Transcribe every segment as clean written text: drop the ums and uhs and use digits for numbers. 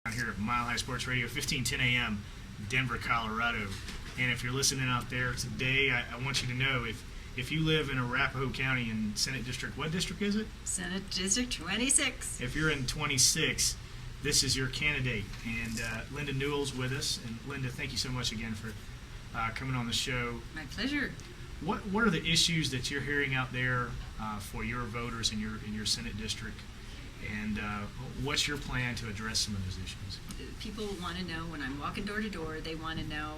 Here at Mile High Sports Radio, 1510 a.m., Denver, Colorado. And if you're listening out there today, I want you to know if you live in Arapahoe County in Senate District, what district is it? Senate District 26. If you're in 26, this is your candidate. And Linda Newell's with us. And Linda, thank you so much again for coming on the show. My pleasure. What are the issues that you're hearing out there for your voters in your Senate district? And what's your plan to address some of those issues? People want to know, when I'm walking door to door, they want to know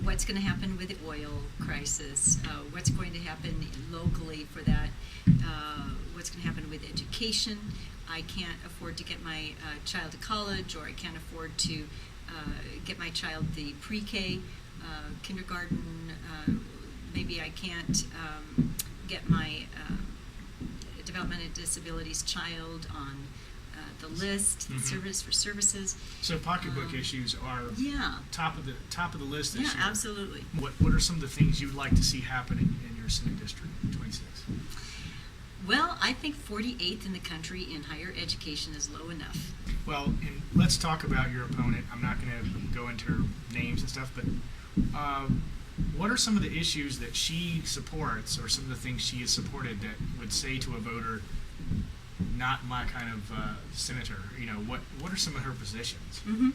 what's going to happen with the oil crisis, what's going to happen locally for that, what's going to happen with education. I can't afford to get my child to college, or I can't afford to get my child the pre-K, kindergarten. Maybe I can't get my developmental disabilities child on the list, the service for services. So pocketbook issues are top of the list this year. Yeah, absolutely. What are some of the things you'd like to see happen in your Senate District 26? Well, I think 48th in the country in higher education is low enough. Well, and let's talk about your opponent. I'm not going to go into her names and stuff, but what are some of the issues that she supports, or some of the things she has supported that would say to a voter, not my kind of senator? You know, what are some of her positions? Mm-hmm.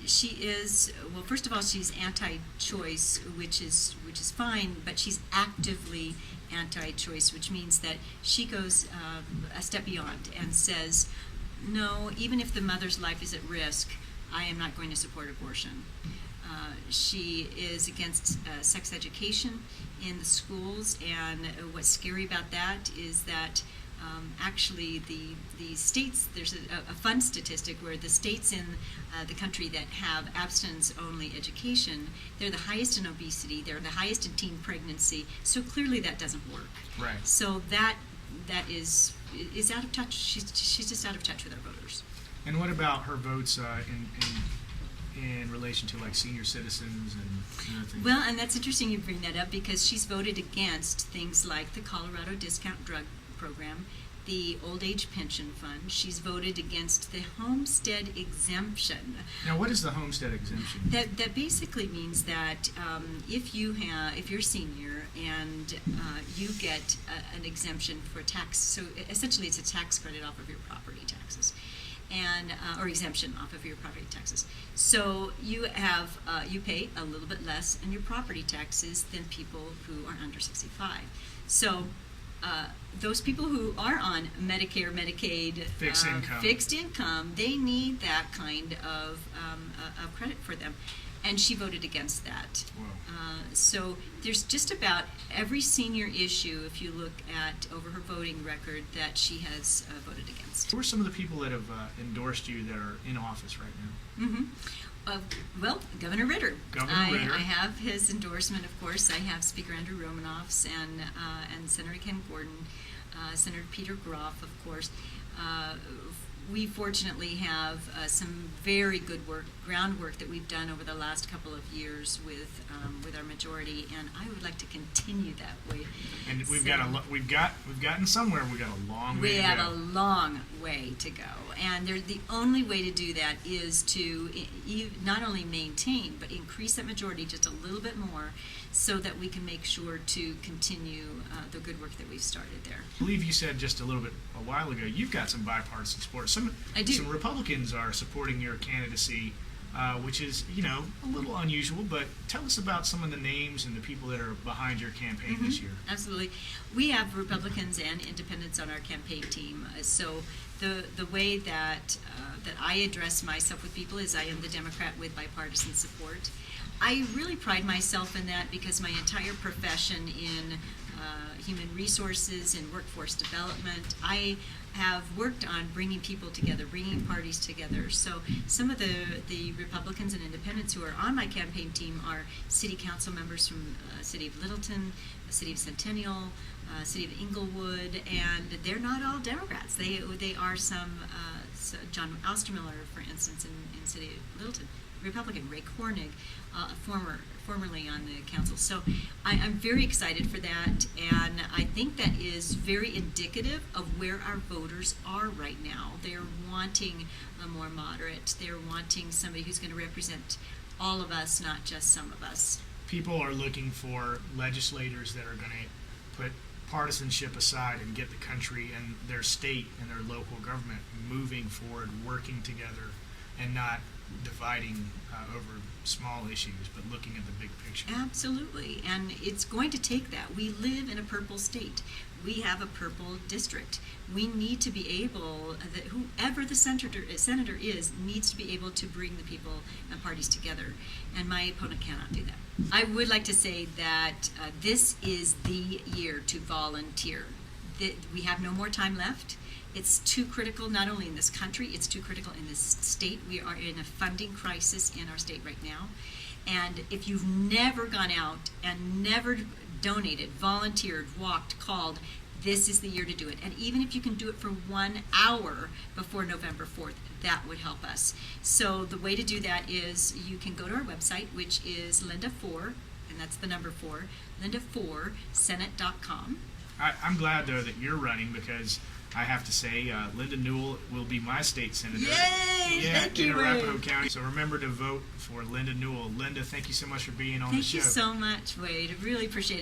She is, well, first of all, she's anti-choice, which is fine, but she's actively anti-choice, which means that she goes a step beyond and says, no, even if the mother's life is at risk, I am not going to support abortion. She is against sex education in the schools, and what's scary about that is that actually the states, there's a fun statistic where the states in the country that have abstinence-only education, they're the highest in obesity, they're the highest in teen pregnancy, so clearly that doesn't work. Right. So that is out of touch. She's just out of touch with our voters. And what about her votes in relation to like senior citizens and things? Well, and that's interesting you bring that up, because she's voted against things like the Colorado Discount Drug Program, the Old Age Pension Fund. She's voted against the homestead exemption. Now, what is the homestead exemption? That basically means that if you're a senior and you get an exemption for tax, so essentially it's a tax credit off of your property taxes, and or exemption off of your property taxes. So you have you pay a little bit less in your property taxes than people who are under 65. So those people who are on Medicare, Medicaid, fixed income, they need that kind of credit for them. And she voted against that. So there's just about every senior issue, if you look at over her voting record, that she has voted against. Who are some of the people that have endorsed you that are in office right now? Mm-hmm. Well, Governor Ritter. Ritter. I have his endorsement, of course. I have Speaker Andrew Romanoff's and Senator Ken Gordon, Senator Peter Groff, of course. We fortunately have some very good groundwork that we've done over the last couple of years with our majority, and I would like to continue that way. And we've gotten somewhere. We've got a long way to go. We have a long way to go, and the only way to do that is to not only maintain but increase that majority just a little bit more, so that we can make sure to continue the good work that we've started there. I believe you said just a while ago, you've got some bipartisan support. I do. Some Republicans are supporting your candidacy, which is, a little unusual, but tell us about some of the names and the people that are behind your campaign this year. Absolutely. We have Republicans and independents on our campaign team. So the way that I address myself with people is I am the Democrat with bipartisan support. I really pride myself in that, because my entire profession in human resources and workforce development, I have worked on bringing people together, bringing parties together. So some of the Republicans and independents who are on my campaign team are city council members from City of Littleton, City of Centennial, City of Inglewood, and they're not all Democrats. They are some John Ostermiller, for instance, in City of Littleton, Republican. Ray Cornig, formerly on the council. So I'm very excited for that, and I think that is very indicative of where our voters are right now. They're wanting a more moderate. They're wanting somebody who's going to represent all of us, not just some of us. People are looking for legislators that are going to put partisanship aside and get the country and their state and their local government moving forward, working together, and not dividing over small issues, but looking at the big picture. Absolutely, and it's going to take that. We live in a purple state. We have a purple district. We need to be able, whoever the senator is, needs to be able to bring the people and parties together, and my opponent cannot do that. I would like to say that this is the year to volunteer. We have no more time left. It's too critical, not only in this country, it's too critical in this state. We are in a funding crisis in our state right now. And if you've never gone out and never donated, volunteered, walked, called, this is the year to do it. And even if you can do it for 1 hour before November 4th, that would help us. So the way to do that is you can go to our website, which is Linda4, and that's the number 4, Linda4Senate.com. I'm glad, though, that you're running, because I have to say, Linda Newell will be my state senator. Yay! Yeah, Thank in you, Arapahoe Wade. County. So remember to vote for Linda Newell. Linda, thank you so much for being on the Thank show. you so much, Wade. I really appreciate it.